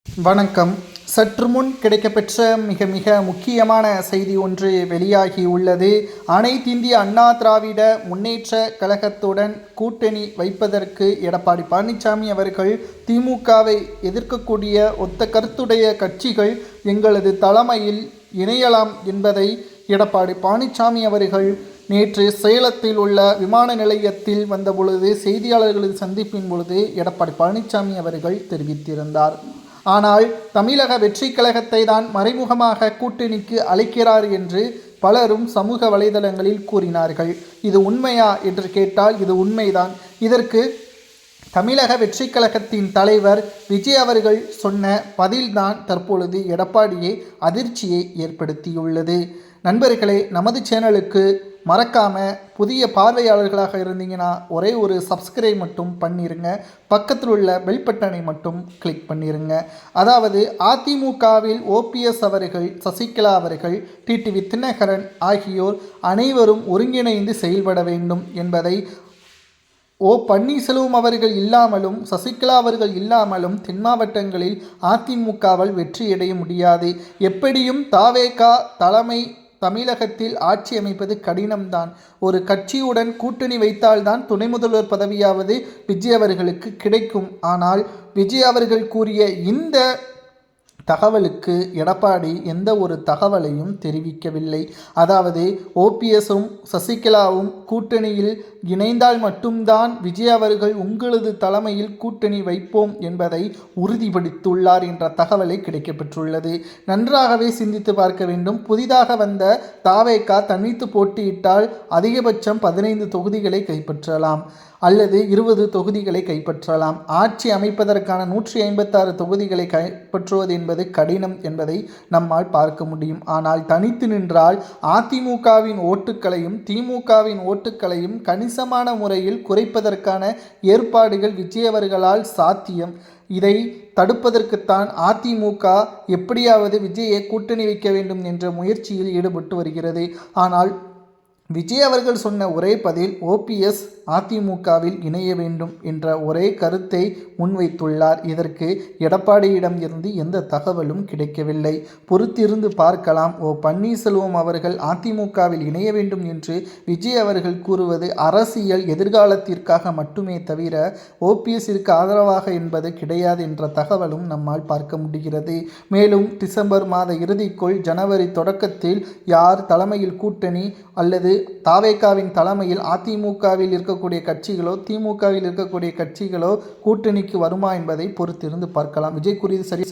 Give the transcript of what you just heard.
வணக்கம். சற்று முன் கிடைக்கப்பெற்ற மிக மிக முக்கியமான செய்தி ஒன்று வெளியாகி உள்ளது. அனைத்திந்திய அண்ணா திராவிட முன்னேற்ற கழகத்துடன் கூட்டணி வைப்பதற்கு எடப்பாடி பழனிசாமி அவர்கள் திமுகவை எதிர்க்கக்கூடிய ஒத்த கருத்துடைய கட்சிகள் எங்களது தலைமையில் இணையலாம் என்பதை எடப்பாடி பழனிசாமி அவர்கள் நேற்று சேலத்தில் உள்ள விமான நிலையத்தில் வந்தபொழுது செய்தியாளர்களது சந்திப்பின் பொழுது எடப்பாடி பழனிசாமி அவர்கள் தெரிவித்திருந்தார். ஆனால் தமிழக வெற்றி கழகத்தை தான் மறைமுகமாக கூட்டணிக்கு அழைக்கிறார் என்று பலரும் சமூக வலைதளங்களில் கூறினார்கள். இது உண்மையா என்று கேட்டால் இது உண்மைதான். இதற்கு தமிழக வெற்றி கழகத்தின் தலைவர் விஜய் அவர்கள் சொன்ன பதில்தான் தற்பொழுது எடப்பாடியை அதிர்ச்சியை ஏற்படுத்தியுள்ளது. நண்பர்களே, நமது சேனலுக்கு மறக்காமல் புதிய பார்வையாளர்களாக இருந்தீங்கன்னா ஒரே ஒரு சப்ஸ்கிரைப் மட்டும் பண்ணிடுங்க. பக்கத்தில் உள்ள பெல் பட்டனை மட்டும் கிளிக் பண்ணிடுங்க. அதாவது அதிமுகவில் ஓபிஎஸ் அவர்கள், சசிகலா அவர்கள், டிடிவி தினகரன் ஆகியோர் அனைவரும் ஒருங்கிணைந்து செயல்பட வேண்டும் என்பதை பன்னீர்செல்வம் அவர்கள் இல்லாமலும் சசிகலா அவர்கள் இல்லாமலும் தென் மாவட்டங்களில் அதிமுகவால் வெற்றியடைய முடியாது. எப்படியும் தாவேகா தலைமை தமிழகத்தில் ஆட்சி அமைப்பது கடினம்தான். ஒரு கட்சியுடன் கூட்டணி வைத்தால்தான் துணை முதல்வர் பதவியாவது விஜய் அவர்களுக்கு கிடைக்கும். ஆனால் விஜய் அவர்கள் கூறிய இந்த தகவலுக்கு எடப்பாடி எந்த ஒரு தகவலையும் தெரிவிக்கவில்லை. அதாவது ஓபிஎஸும் சசிகலாவும் கூட்டணியில் இணைந்தால் மட்டும்தான் விஜய் அவர்கள் உங்களது தலைமையில் கூட்டணி வைப்போம் என்பதை உறுதிப்படுத்தியுள்ளார் என்ற தகவலை கிடைக்கப்பெற்றுள்ளது. நன்றாகவே சிந்தித்து பார்க்க வேண்டும். புதிதாக வந்த தாவேகா தனித்து போட்டியிட்டால் அதிகபட்சம் 15 தொகுதிகளை கைப்பற்றலாம் அல்லது 20 தொகுதிகளை கைப்பற்றலாம். ஆட்சி அமைப்பதற்கான 156 தொகுதிகளை கைப்பற்றுவது என்பது கடினம் என்பதை நம்மால் பார்க்க முடியும். ஆனால் தனித்து நின்றால் அதிமுகவின் ஓட்டுக்களையும் திமுகவின் ஓட்டுக்களையும் கணிசமான முறையில் குறைப்பதற்கான ஏற்பாடுகள் விஜய் அவர்களால் சாத்தியம். இதை தடுப்பதற்குத்தான் அதிமுக எப்படியாவது விஜயை கூட்டணி வைக்க வேண்டும் என்ற முயற்சியில் ஈடுபட்டு வருகிறது. ஆனால் விஜய் அவர்கள் சொன்ன ஒரே பதில் ஓபிஎஸ் அதிமுகவில் இணைய வேண்டும் என்ற ஒரே கருத்தை முன்வைத்துள்ளார். இதற்கு எடப்பாடியிடம் இருந்து எந்த தகவலும் கிடைக்கவில்லை. பொறுத்திருந்து பார்க்கலாம். பன்னீர்செல்வம் அவர்கள் அதிமுகவில் இணைய வேண்டும் என்று விஜய் அவர்கள் கூறுவது அரசியல் எதிர்காலத்திற்காக மட்டுமே தவிர ஓபிஎஸ்ஸிற்கு ஆதரவாக என்பது கிடையாது என்ற தகவலும் நம்மால் பார்க்க முடிகிறது. மேலும் டிசம்பர் மாத இறுதிக்குள் ஜனவரி தொடக்கத்தில் யார் தலைமையில் கூட்டணி அல்லது தாவேகாவின் தலைமையில் அதிமுகவில் இருக்கக்கூடிய கட்சிகளோ திமுகவில் இருக்கக்கூடிய கட்சிகளோ கூட்டணிக்கு வருமா என்பதை பொறுத்திருந்து பார்க்கலாம். விஜய் கூறியது சரி.